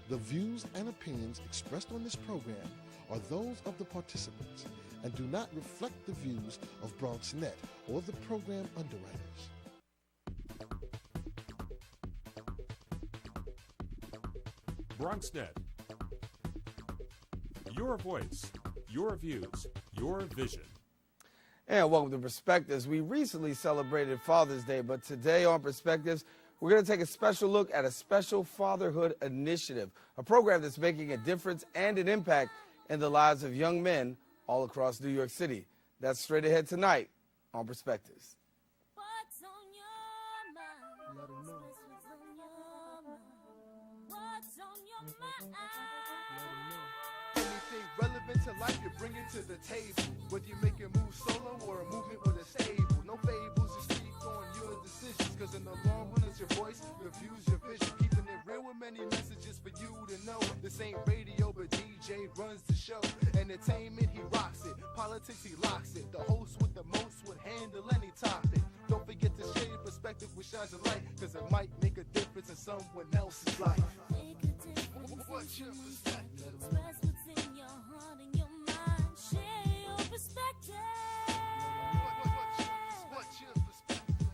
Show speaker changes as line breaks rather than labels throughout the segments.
The views and opinions expressed on this program are those of the participants and do not reflect the views of BronxNet or the program underwriters.
BronxNet. Your voice, your views, your vision.
And welcome to Perspectives. We recently celebrated Father's Day, but today on Perspectives, we're going to take a special look at a special fatherhood initiative, a program that's making a difference and an impact in the lives of young men all across New York City. That's straight ahead tonight on Perspectives.
What's on your mind?
Let 'em know.
What's on your mind? What's on your mind?
Anything relevant to life, you bring it to the table. Whether you make a move solo or a movement with a stable. No fables, you speak on your decisions. Cause in the long run, it's your voice, your views, your vision. Keeping it real with many messages for you to know. This ain't radio, but DJ runs the show. Entertainment, he rocks it. Politics, he locks it. The host with the most would handle any topic. Don't forget to share your perspective with shines of light. Cause it might make a difference in someone else's life.
Make a difference.
What's your perspective?
Express what's in your heart and your mind. Share your perspective.
What's your perspective?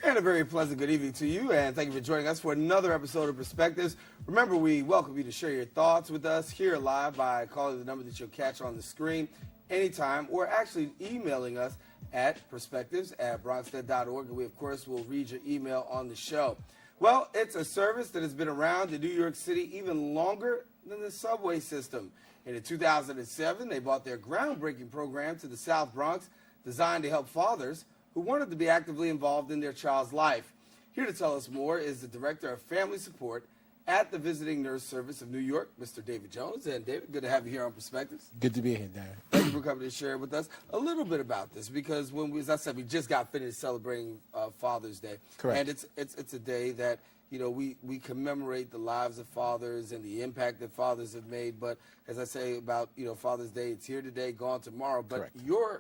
And a very pleasant good evening to you, and thank you for joining us for another episode of Perspectives. Remember, we welcome you to share your thoughts with us here live by calling the number that you'll catch on the screen anytime, or actually emailing us at perspectives@bronxnet.org, and we, of course, will read your email on the show. Well, it's a service that has been around in New York City even longer than the subway system. And in 2007, they brought their groundbreaking program to the South Bronx, designed to help fathers who wanted to be actively involved in their child's life. Here to tell us more is the Director of Family Support at the Visiting Nurse Service of New York, Mr. David Jones. And David, good to have you here on Perspectives.
Good to be here, Darren.
Thank you for coming to share with us a little bit about this, because when we, as I said, we just got finished celebrating Father's Day.
Correct.
And it's a day that, you know, we commemorate the lives of fathers and the impact that fathers have made. But as I say about, you know, Father's Day, it's here today, gone tomorrow. But
Correct.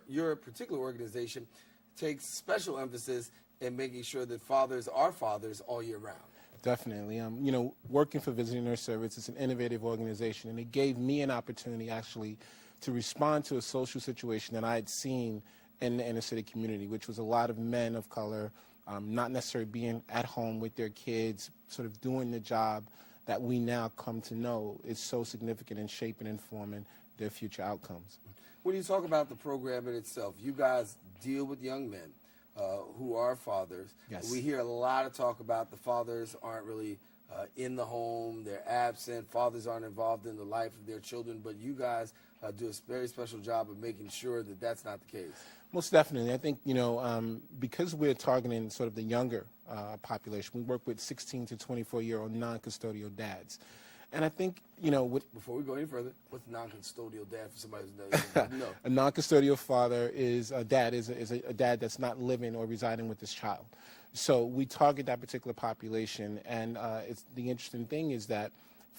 your particular organization takes special emphasis in making sure that fathers are fathers all year round.
Definitely. You know, working for Visiting Nurse Service is an innovative organization, and it gave me an opportunity actually to respond to a social situation that I had seen in the inner city community, which was a lot of men of color not necessarily being at home with their kids, sort of doing the job that we now come to know is so significant in shaping and forming their future outcomes.
When you talk about the program in itself, you guys deal with young men who are fathers.
Yes.
We hear a lot of talk about the fathers aren't really in the home, they're absent, fathers aren't involved in the life of their children, but you guys do a very special job of making sure that that's not the case.
Most definitely. I think, you know, because we're targeting sort of the younger population, we work with 16 to 24-year-old non-custodial dads. And I think, you know,
Before we go any further, what's non-custodial dad for somebody who doesn't know?
a non-custodial father is a dad that's not living or residing with his child. So we target that particular population, and the interesting thing is that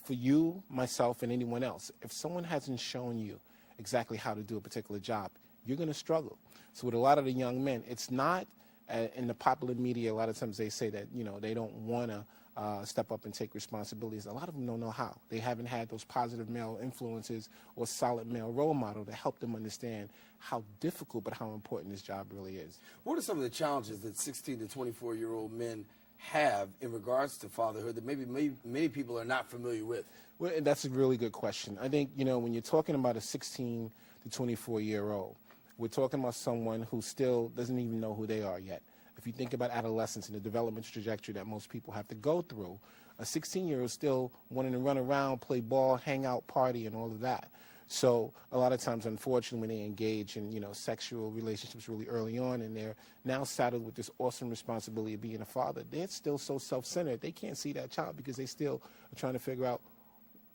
for you, myself, and anyone else, if someone hasn't shown you exactly how to do a particular job, you're going to struggle. So with a lot of the young men, it's not in the popular media. A lot of times they say that, you know, they don't want to step up and take responsibilities. A lot of them don't know how. They haven't had those positive male influences or solid male role model to help them understand how difficult but how important this job really is.
What are some of the challenges that 16 to 24-year-old men have in regards to fatherhood that maybe many people are not familiar with?
Well, that's a really good question. I think, you know, when you're talking about a 16 to 24-year-old, we're talking about someone who still doesn't even know who they are yet. If you think about adolescence and the developmental trajectory that most people have to go through, a 16-year-old still wanting to run around, play ball, hang out, party, and all of that. So a lot of times, unfortunately, when they engage in, you know, sexual relationships really early on, and they're now saddled with this awesome responsibility of being a father, they're still so self-centered. They can't see that child because they still are trying to figure out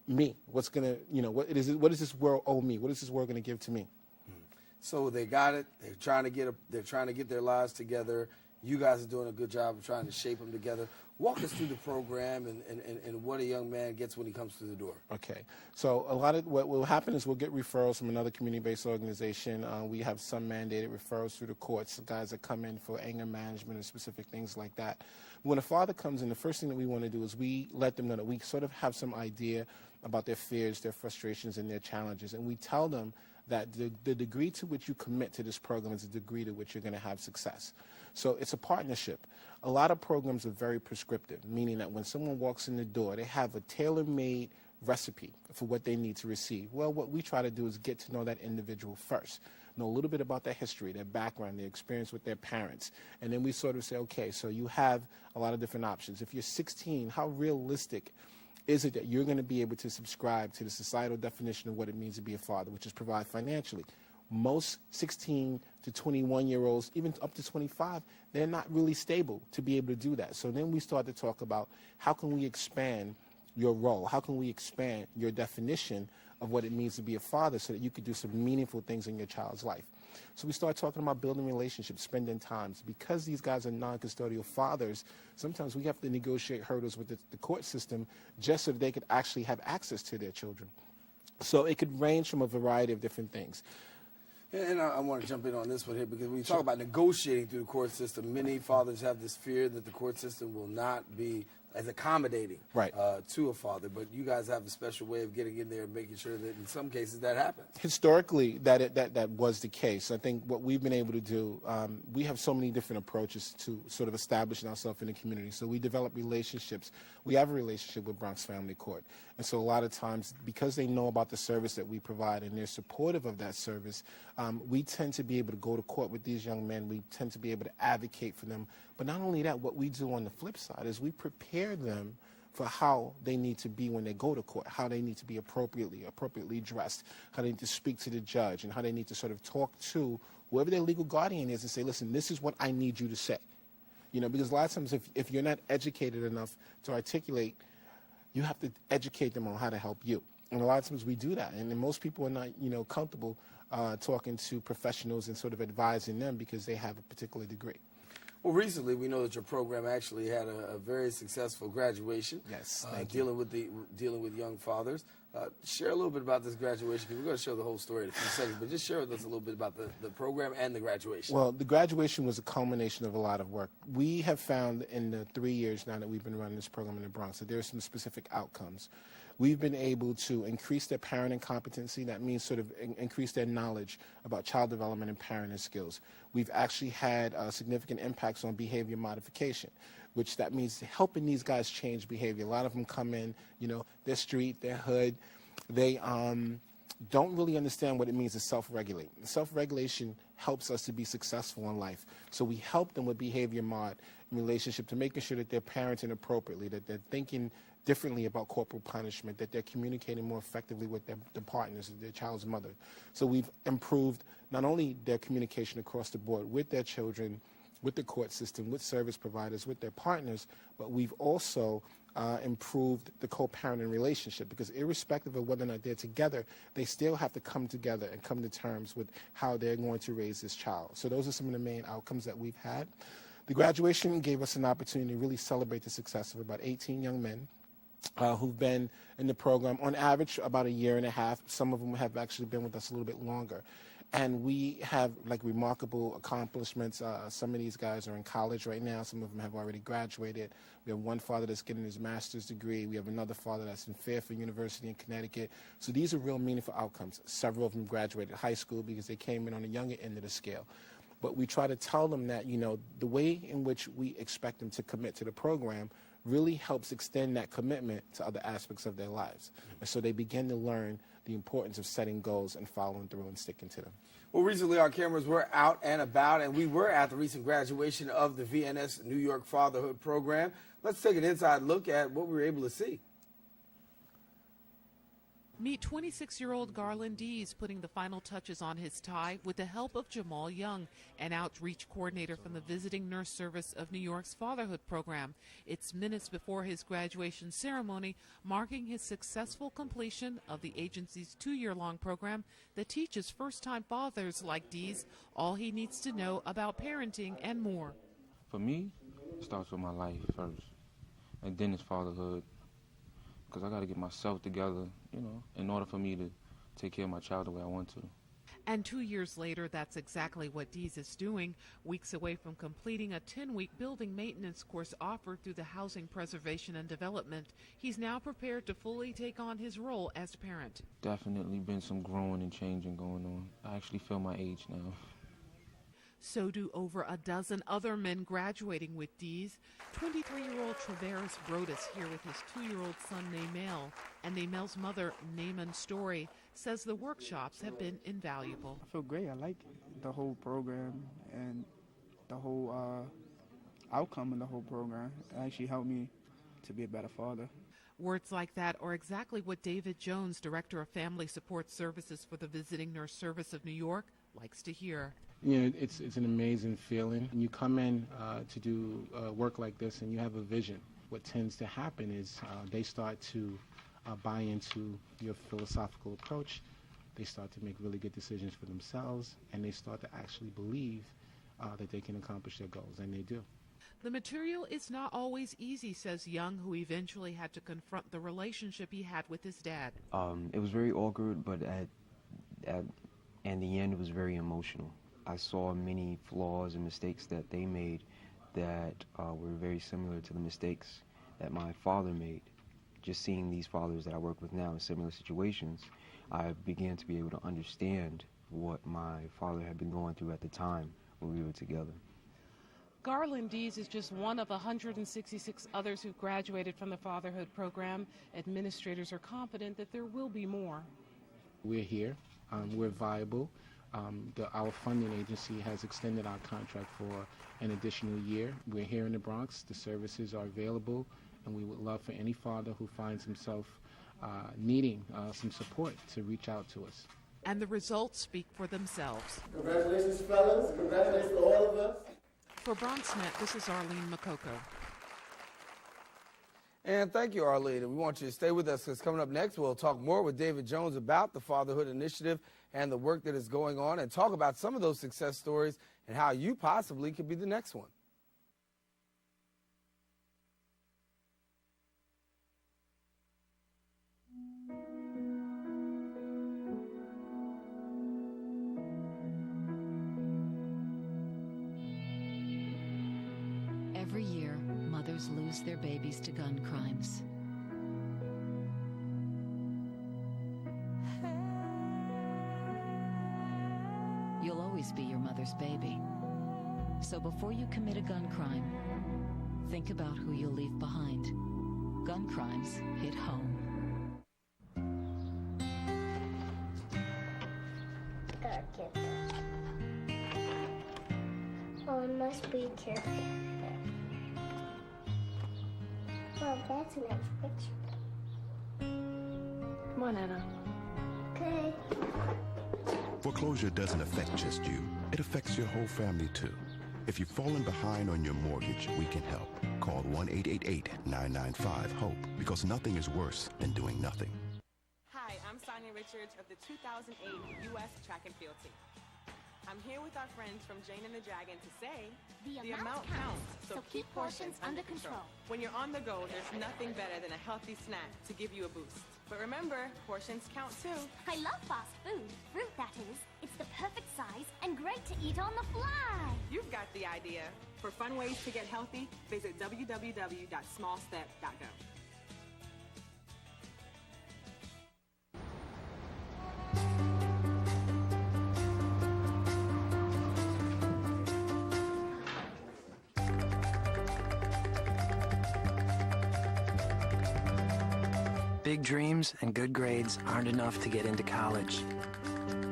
me. What's going to, you know, what does this world owe me? What is this world going to give to me?
So they got it. They're trying to get their lives together. You guys are doing a good job of trying to shape them together. Walk us through the program and what a young man gets when he comes through the door.
Okay. So a lot of what will happen is we'll get referrals from another community-based organization. We have some mandated referrals through the courts, guys that come in for anger management and specific things like that. When a father comes in, the first thing that we want to do is we let them know that we sort of have some idea about their fears, their frustrations, and their challenges. And we tell them that the degree to which you commit to this program is the degree to which you're going to have success. So it's a partnership. A lot of programs are very prescriptive, meaning that when someone walks in the door, they have a tailor-made recipe for what they need to receive. Well, what we try to do is get to know that individual first, know a little bit about their history, their background, their experience with their parents. And then we sort of say, okay, so you have a lot of different options. If you're 16, how realistic is it that you're going to be able to subscribe to the societal definition of what it means to be a father, which is provide financially? Most 16 to 21-year-olds, even up to 25, they're not really stable to be able to do that. So then we start to talk about how can we expand your role? How can we expand your definition of what it means to be a father so that you could do some meaningful things in your child's life? So we start talking about building relationships, spending times. Because these guys are non-custodial fathers, sometimes we have to negotiate hurdles with the court system just so that they could actually have access to their children. So it could range from a variety of different things.
And I want to jump in on this one here because when you talk about negotiating through the court system, many fathers have this fear that the court system will not be as accommodating
Right.
To a father. But you guys have a special way of getting in there and making sure that in some cases that happens.
Historically, that was the case. I think what we've been able to do, we have so many different approaches to sort of establishing ourselves in the community. So we develop relationships. We have a relationship with Bronx Family Court. And so a lot of times, because they know about the service that we provide and they're supportive of that service, we tend to be able to go to court with these young men. We tend to be able to advocate for them. But not only that, what we do on the flip side is we prepare them for how they need to be when they go to court, how they need to be appropriately dressed, how they need to speak to the judge, and how they need to sort of talk to whoever their legal guardian is and say, listen, this is what I need you to say. You know, because a lot of times if you're not educated enough to articulate, you have to educate them on how to help you. And a lot of times we do that. And then most people are not, comfortable talking to professionals and sort of advising them because they have a particular degree.
Well, recently we know that your program actually had a very successful graduation.
Yes, thank you.
Dealing with young fathers. Share a little bit about this graduation, because we're going to show the whole story in a few seconds, but just share with us a little bit about the program and the graduation.
Well, the graduation was a culmination of a lot of work. We have found in the 3 years now that we've been running this program in the Bronx that there are some specific outcomes. We've been able to increase their parenting competency. That means sort of increase their knowledge about child development and parenting skills. We've actually had significant impacts on behavior modification, which that means helping these guys change behavior. A lot of them come in, their street, their hood. They don't really understand what it means to self-regulate. Self-regulation helps us to be successful in life. So we help them with behavior mod in relationship to making sure that they're parenting appropriately, that they're thinking differently about corporal punishment, that they're communicating more effectively with their partners, their child's mother. So we've improved not only their communication across the board with their children, with the court system, with service providers, with their partners, but we've also improved the co-parenting relationship, because irrespective of whether or not they're together, they still have to come together and come to terms with how they're going to raise this child. So those are some of the main outcomes that we've had. The graduation gave us an opportunity to really celebrate the success of about 18 young men who've been in the program on average about a year and a half. Some of them have actually been with us a little bit longer. And we have remarkable accomplishments. Some of these guys are in college right now. Some of them have already graduated. We have one father that's getting his master's degree. We have another father that's in Fairfield University in Connecticut. So these are real meaningful outcomes. Several of them graduated high school because they came in on the younger end of the scale. But we try to tell them that, the way in which we expect them to commit to the program really helps extend that commitment to other aspects of their lives. And so they begin to learn the importance of setting goals and following through and sticking to them.
Well, recently our cameras were out and about, and we were at the recent graduation of the VNS New York Fatherhood Program. Let's take an inside look at what we were able to see.
Meet 26-year-old Garland Dees putting the final touches on his tie with the help of Jamal Young, an outreach coordinator from the Visiting Nurse Service of New York's Fatherhood Program. It's minutes before his graduation ceremony, marking his successful completion of the agency's 2-year-long program that teaches first-time fathers like Dees all he needs to know about parenting and more.
For me, it starts with my life first, and then it's fatherhood. Because I got to get myself together, in order for me to take care of my child the way I want to.
And 2 years later, that's exactly what Dees is doing. Weeks away from completing a 10-week building maintenance course offered through the Housing Preservation and Development, he's now prepared to fully take on his role as a parent.
Definitely been some growing and changing going on. I actually feel my age now.
So do over a dozen other men graduating with Dees. 23-year-old Traveris Brodus here with his 2-year-old son, Naymel. And Naymel's mother, Nayman Story, says the workshops have been invaluable.
I feel great. I like the whole program and the whole outcome of the whole program. It actually helped me to be a better father.
Words like that are exactly what David Jones, Director of Family Support Services for the Visiting Nurse Service of New York, likes to hear.
You know, it's an amazing feeling. When you come in to do work like this and you have a vision, what tends to happen is they start to buy into your philosophical approach. They start to make really good decisions for themselves, and they start to actually believe that they can accomplish their goals, and they do.
The material is not always easy, says Young, who eventually had to confront the relationship he had with his dad.
It was very awkward, but in the end, it was very emotional. I saw many flaws and mistakes that they made that were very similar to the mistakes that my father made. Just seeing these fathers that I work with now in similar situations, I began to be able to understand what my father had been going through at the time when we were together.
Garland Dees is just one of 166 others who graduated from the Fatherhood program. Administrators are confident that there will be more.
We're here. We're viable. Our funding agency has extended our contract for an additional year. We're here in the Bronx. The services are available, and we would love for any father who finds himself needing some support to reach out to us.
And the results speak for themselves.
Congratulations, fellas. Congratulations to all of us.
For BronxNet, this is Arlene Makoko.
And thank you, Arlene. And we want you to stay with us because coming up next, we'll talk more with David Jones about the Fatherhood Initiative and the work that is going on, and talk about some of those success stories and how you possibly could be the next one.
Every year, mothers lose their babies to gun crimes. You'll always be your mother's baby. So before you commit a gun crime, think about who you'll leave behind. Gun crimes hit home.
Oh, I must be careful. Well, that's a nice picture. Come on, Anna. Okay.
Foreclosure doesn't affect just you. It affects your whole family, too. If you've fallen behind on your mortgage, we can help. Call 1-888-995-HOPE, because nothing is worse than doing nothing.
Hi, I'm Sonia Richards of the 2008 U.S. Track and Field team. I'm here with our friends from Jane and the Dragon to say,
The amount counts, so keep portions under control.
When you're on the go, there's nothing better than a healthy snack to give you a boost. But remember, portions count too.
I love fast food. Fruit, that is. It's the perfect size and great to eat on the fly.
You've got the idea. For fun ways to get healthy, visit www.smallstep.gov.
Big dreams and good grades aren't enough to get into college.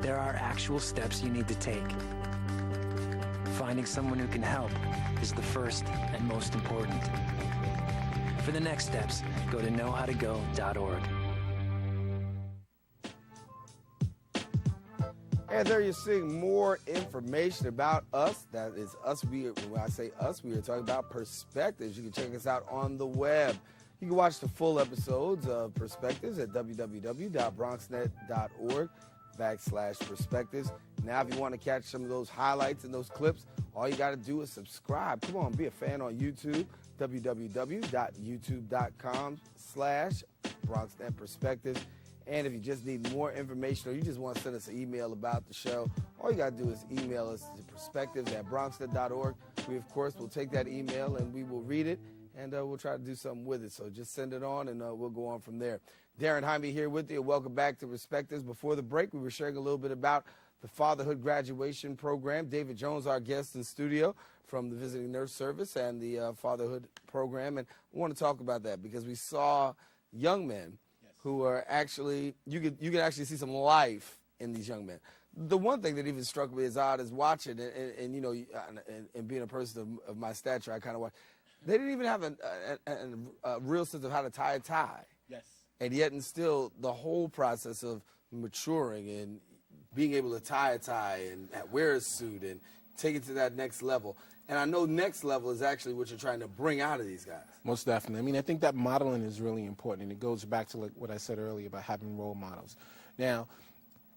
There are actual steps you need to take. Finding someone who can help is the first and most important. For the next steps, go to knowhowtogo.org.
And there you're seeing more information about us. That is us. When I say us, we are talking about Perspectives. You can check us out on the web. You can watch the full episodes of Perspectives at www.bronxnet.org/perspectives. Now, if you want to catch some of those highlights and those clips, all you got to do is subscribe. Come on, be a fan on YouTube, www.youtube.com/BronxNetPerspectives. And if you just need more information or you just want to send us an email about the show, all you got to do is email us to perspectives@bronxnet.org. We, of course, will take that email and we will read it, and we'll try to do something with it. So just send it on, and we'll go on from there. Darren Jaime here with you. Welcome back to Perspectives. Before the break, we were sharing a little bit about the Fatherhood Graduation Program. David Jones, our guest in studio from the Visiting Nurse Service and the Fatherhood Program. And I want to talk about that because we saw young men who are actually, you can actually see some life in these young men. The one thing that even struck me as odd is watching, and you know, and being a person of my stature, I kind of watch. They didn't even have a real sense of how to tie a tie.
Yes.
And yet, and still, the whole process of maturing and being able to tie a tie and wear a suit and take it to that next level. And I know next level is actually what you're trying to bring out of these guys.
Most definitely. I mean, I think that modeling is really important, and it goes back to like what I said earlier about having role models. Now,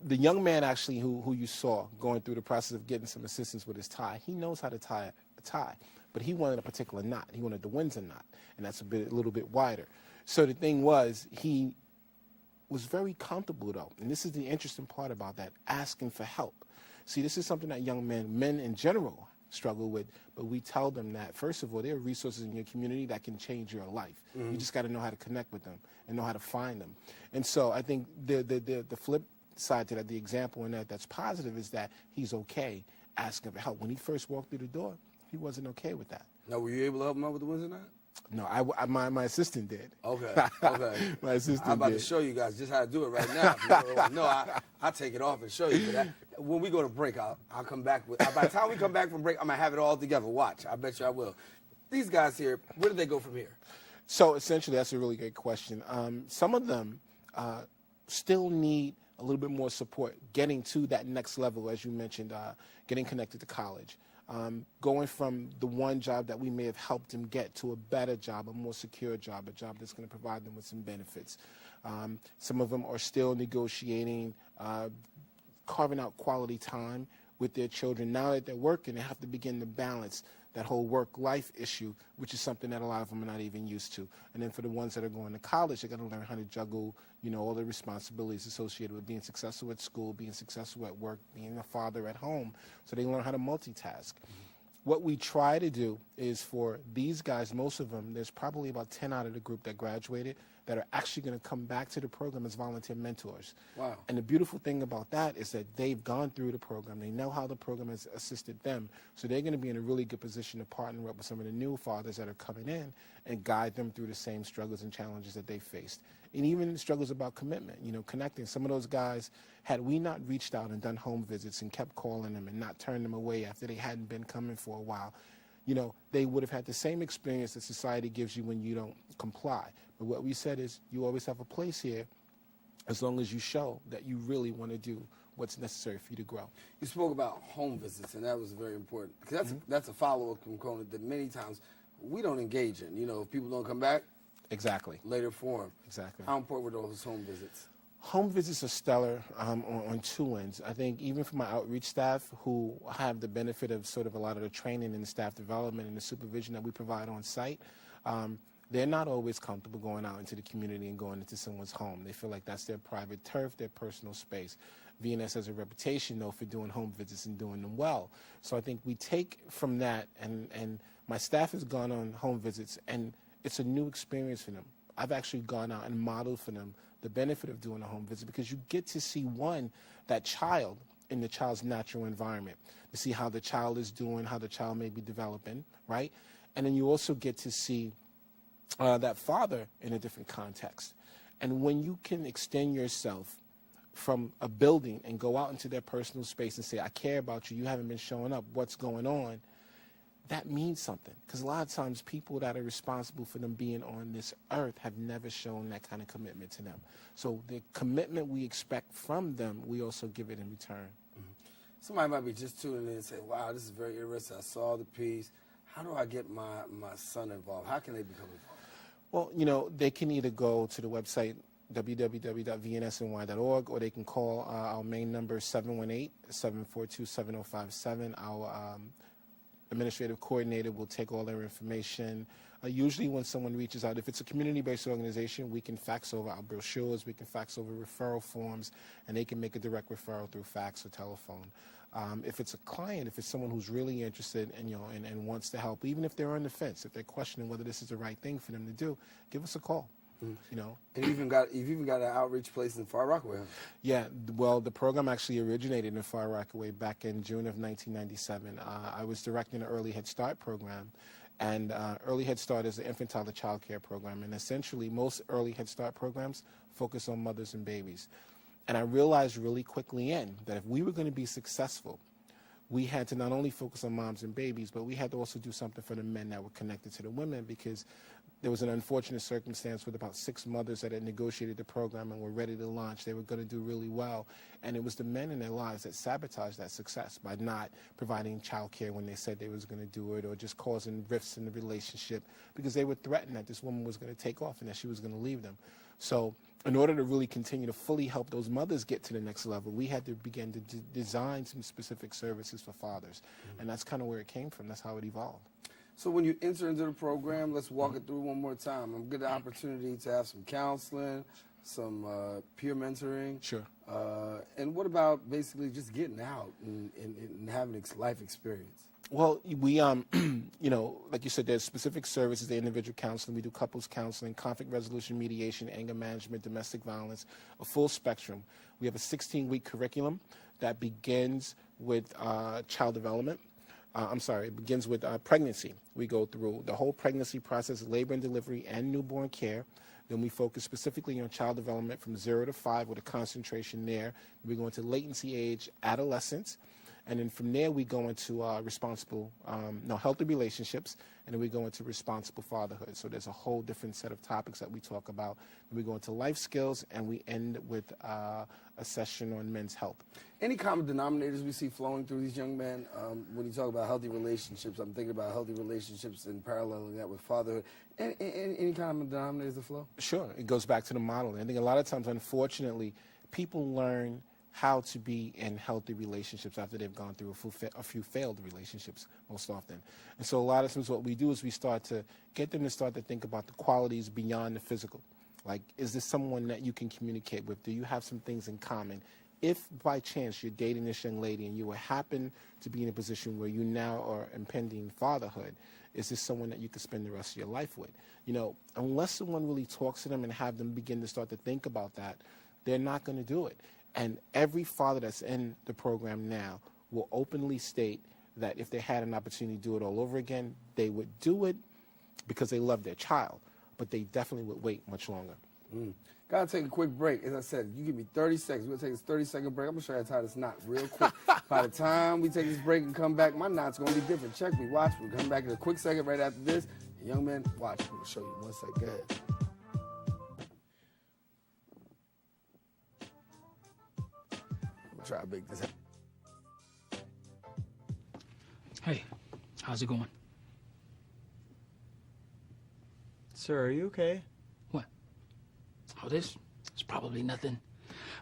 the young man actually who you saw going through the process of getting some assistance with his tie, he knows how to tie a tie, but he wanted a particular knot. He wanted the Windsor knot, and that's a little bit wider. So the thing was, he was very comfortable, though, and this is the interesting part about that, asking for help. See, this is something that young men in general, struggle with, but we tell them that, first of all, there are resources in your community that can change your life. You just got to know how to connect with them and know how to find them. And so I think the flip side to that, the example in that's positive, is that he's okay asking for help. When he first walked through the door, he wasn't okay with that.
Now, were you able to help him out with the Windsor knot?
No, my assistant did.
Okay, okay.
My assistant
I'm about
did.
to show you guys just how to do it right now. No, I'll take it off and show you. But when we go to break, I'll come back with. By the time we come back from break, I'm gonna have it all together. Watch, I bet you I will. These guys here, where do they go from here?
So essentially, that's a really great question. Some of them still need a little bit more support getting to that next level, as you mentioned, getting connected to college. Going from the one job that we may have helped them get to a better job, a more secure job, a job that's going to provide them with some benefits. Some of them are still negotiating, carving out quality time with their children. Now that they're working, they have to begin to balance that whole work-life issue, which is something that a lot of them are not even used to. And then for the ones that are going to college, they're going to learn how to juggle, you know, all the responsibilities associated with being successful at school, being successful at work, being a father at home. So they learn how to multitask. What we try to do is for these guys, most of them, there's probably about 10 out of the group that graduated that are actually going to come back to the program as volunteer mentors.
Wow.
And the beautiful thing about that is that they've gone through the program. They know how the program has assisted them. So they're going to be in a really good position to partner up with some of the new fathers that are coming in and guide them through the same struggles and challenges that they faced. And even struggles about commitment, you know, connecting. Some of those guys, had we not reached out and done home visits and kept calling them and not turned them away after they hadn't been coming for a while, you know, they would have had the same experience that society gives you when you don't comply. But what we said is, you always have a place here as long as you show that you really want to do what's necessary for you to grow.
You spoke about home visits, and that was very important, because that's a follow-up component that many times we don't engage in. You know, if people don't come back,
exactly,
later form.
Exactly.
How important were those home visits?
Home visits are stellar on two ends. I think even for my outreach staff, who have the benefit of sort of a lot of the training and the staff development and the supervision that we provide on site, they're not always comfortable going out into the community and going into someone's home. They feel like that's their private turf, their personal space. VNS has a reputation, though, for doing home visits and doing them well. So I think we take from that, and my staff has gone on home visits, and it's a new experience for them. I've actually gone out and modeled for them the benefit of doing a home visit, because you get to see, one, that child in the child's natural environment, to see how the child is doing, how the child may be developing, right? And then you also get to see that father in a different context. And when you can extend yourself from a building and go out into their personal space and say, I care about you, you haven't been showing up, what's going on? That means something, because a lot of times people that are responsible for them being on this earth have never shown that kind of commitment to them. So the commitment we expect from them, we also give it in return.
Somebody might be just tuning in and say, wow, this is very interesting. I saw the piece. How do I get my son involved? How can they become involved?
Well, you know, they can either go to the website www.vnsny.org, or they can call our main number, 718-742-7057. Our administrative coordinator will take all their information. Usually when someone reaches out, if it's a community-based organization, we can fax over our brochures, we can fax over referral forms, and they can make a direct referral through fax or telephone. If it's a client, if it's someone who's really interested and wants to help, even if they're on the fence, if they're questioning whether this is the right thing for them to do, give us a call.
And you've even got an outreach place in Far Rockaway. Huh?
Yeah, well, the program actually originated in Far Rockaway back in June of 1997. I was directing an Early Head Start program, and Early Head Start is an infantile to child care program, and essentially most Early Head Start programs focus on mothers and babies. And I realized really quickly that if we were going to be successful, we had to not only focus on moms and babies, but we had to also do something for the men that were connected to the women, because there was an unfortunate circumstance with about 6 mothers that had negotiated the program and were ready to launch. They were going to do really well. And it was the men in their lives that sabotaged that success by not providing child care when they said they was going to do it, or just causing rifts in the relationship because they were threatened that this woman was going to take off and that she was going to leave them. So in order to really continue to fully help those mothers get to the next level, we had to begin to design some specific services for fathers. And that's kind of where it came from. That's how it evolved.
So when you enter into the program, let's walk it through one more time. I'm getting the opportunity to have some counseling, some peer mentoring.
Sure.
And what about basically just getting out and having life experience?
Well, we, like you said, there's specific services, the individual counseling. We do couples counseling, conflict resolution, mediation, anger management, domestic violence, a full spectrum. We have a 16-week curriculum that begins with child development. It begins with pregnancy. We go through the whole pregnancy process, labor and delivery, and newborn care. Then we focus specifically on child development from 0 to 5 with a concentration there. We go into latency age, adolescence. And then from there, we go into healthy relationships, and then we go into responsible fatherhood. So there's a whole different set of topics that we talk about. Then we go into life skills, and we end with a session on men's health.
Any common denominators we see flowing through these young men? When you talk about healthy relationships, I'm thinking about healthy relationships and paralleling that with fatherhood. Any common denominators that flow?
Sure. It goes back to the model. I think a lot of times, unfortunately, people learn how to be in healthy relationships after they've gone through a few failed relationships most often. And so a lot of times what we do is we start to get them to start to think about the qualities beyond the physical. Like, is this someone that you can communicate with? Do you have some things in common? If by chance you're dating this young lady and you happen to be in a position where you now are impending fatherhood, is this someone that you could spend the rest of your life with? Unless someone really talks to them and have them begin to start to think about that, they're not going to do it. And every father that's in the program now will openly state that if they had an opportunity to do it all over again, they would do it because they love their child, but they definitely would wait much longer.
Gotta take a quick break. As I said, you give me 30 seconds. We're gonna take this 30-second break. I'm gonna show you how to tie this knot real quick. By the time we take this break and come back, my knot's gonna be different. Check me, watch. We'll come back in a quick second right after this. And young man, watch. I'm gonna show you 1 second. Go ahead. Try to make this happen.
Hey, how's it going?
Sir, are you okay?
What? Oh, this? It's probably nothing.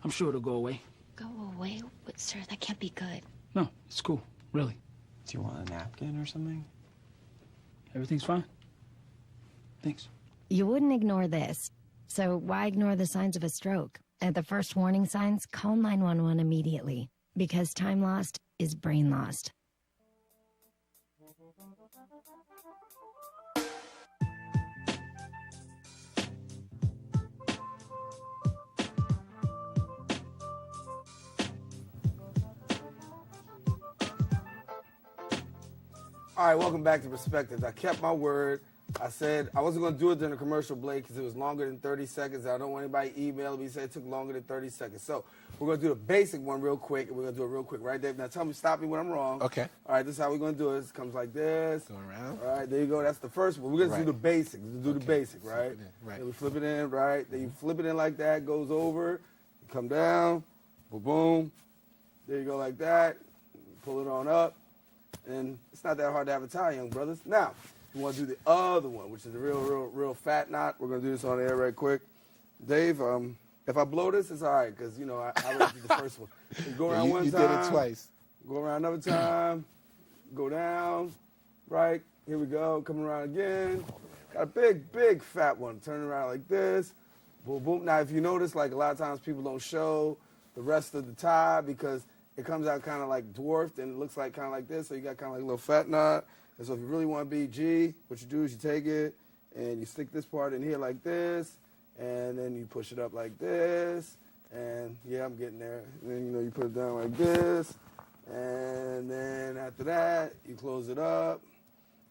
I'm sure it'll go away.
Go away? But, sir, that can't be good.
No, it's cool. Really.
Do you want a napkin or something?
Everything's fine. Thanks.
You wouldn't ignore this. So why ignore the signs of a stroke? At the first warning signs, call 911 immediately, because time lost is brain lost.
All right, welcome back to Perspectives. I kept my word. I said I wasn't going to do it during the commercial break because it was longer than 30 seconds. I don't want anybody emailing me saying it took longer than 30 seconds. So we're going to do the basic one real quick, and we're going to do it real quick. Right, Dave? Now tell me, stop me when I'm wrong.
Okay.
All right, this is how we're going to do it. It comes like this.
Go around.
All right, there you go. That's the first one. We're going to do the basics. We'll do the basic, right?
Right.
Then we flip it in, right? Then you flip it in like that, goes over, you come down, boom, boom. There you go like that. Pull it on up. And it's not that hard to have a tie, young brothers. Now, we want to do the other one, which is the real fat knot. We're going to do this on the air right quick. Dave, if I blow this, it's all right, because, I already did the first one. You go around one time.
You did it twice.
Go around another time. Go down. right. Here we go. Coming around again. Got a big, big fat one. Turn around like this. Boom, boom. Now, if you notice, like a lot of times people don't show the rest of the tie because it comes out kind of like dwarfed and it looks like kind of like this. So you got kind of like a little fat knot. And so if you really want to be G, what you do is you take it and you stick this part in here like this. And then you push it up like this. And yeah, I'm getting there. And then, you know, you put it down like this. And then after that, you close it up.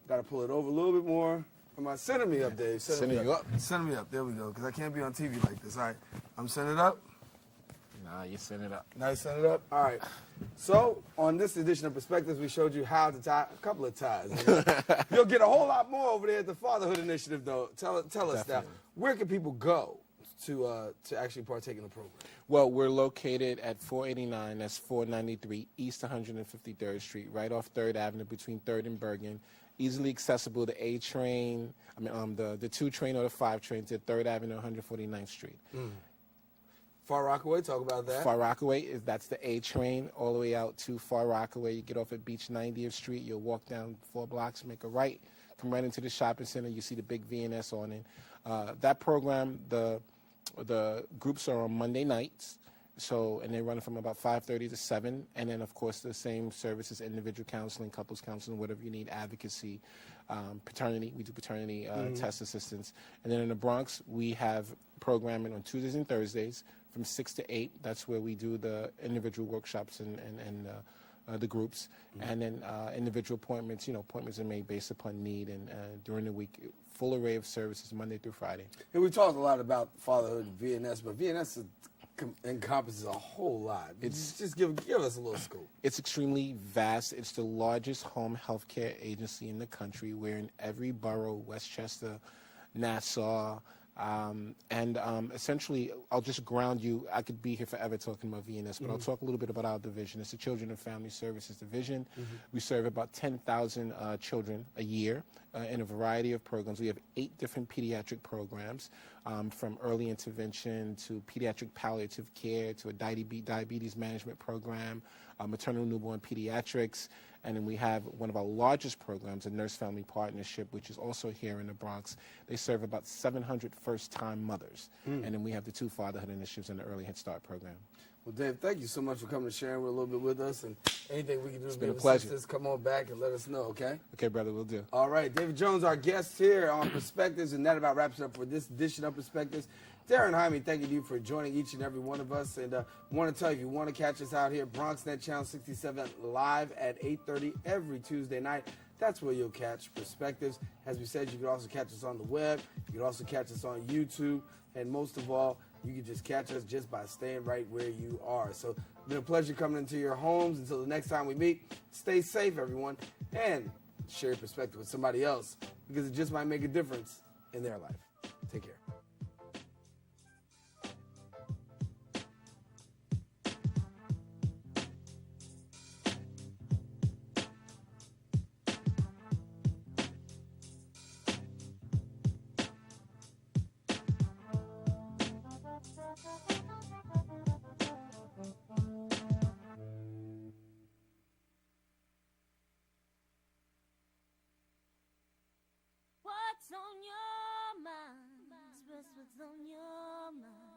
Got to pull it over a little bit more. Am I sending me up, Dave?
Sending you up.
Send me up. There we go. Because I can't be on TV like this. All right. I'm sending it up.
Nah, you send it up.
Now you send it up? All right. So, on this edition of Perspectives, we showed you how to tie a couple of ties. You'll get a whole lot more over there at the Fatherhood Initiative, though. Tell us now, where can people go to actually partake in the program?
Well, we're located at 489, that's 493 East 153rd Street, right off 3rd Avenue between 3rd and Bergen. Easily accessible to A train, the 2 train or the 5 train to 3rd Avenue, 149th Street.
Far Rockaway, talk about that.
Far Rockaway, that's the A train all the way out to Far Rockaway. You get off at Beach 90th Street, you'll walk down 4 blocks, make a right, come right into the shopping center, you see the big V&S on it. That program, the groups are on Monday nights, and they run from about 5:30 to 7, and then of course the same services, individual counseling, couples counseling, whatever you need, advocacy, paternity, we do paternity test assistance. And then in the Bronx, we have programming on Tuesdays and Thursdays from 6 to 8. That's where we do the individual workshops and the groups. And then individual appointments, appointments are made based upon need, and during the week, full array of services Monday through Friday.
And we talked a lot about fatherhood and VNS, but VNS encompasses a whole lot. Just give us a little scoop.
It's extremely vast. It's the largest home health care agency in the country. We're in every borough, Westchester, Nassau, and essentially, I'll just ground you. I could be here forever talking about VNS, but I'll talk a little bit about our division. It's the Children and Family Services Division. We serve about 10,000 children a year in a variety of programs. We have 8 different pediatric programs, from early intervention to pediatric palliative care to a diabetes management program, maternal newborn pediatrics. And then we have one of our largest programs, a Nurse-Family Partnership, which is also here in the Bronx. They serve about 700 first-time mothers. And then we have the 2 fatherhood initiatives and the Early Head Start program.
Well, Dave, thank you so much for coming and sharing a little bit with us. And anything we can do
It's
to
been
be
a
of
pleasure.
assistance, come on back and let us know, okay?
Okay, brother, we'll do.
All right, David Jones, our guest here on Perspectives, and that about wraps it up for this edition of Perspectives. Darren Jaime, thanking you for joining each and every one of us. And want to tell you, if you want to catch us out here, BronxNet Channel 67 live at 8:30 every Tuesday night. That's where you'll catch Perspectives. As we said, you can also catch us on the web. You can also catch us on YouTube. And most of all, you can just catch us just by staying right where you are. So it's been a pleasure coming into your homes. Until the next time we meet, stay safe, everyone, and share your perspective with somebody else, because it just might make a difference in their life. Take care.
What's on your mind? Express what's on your mind.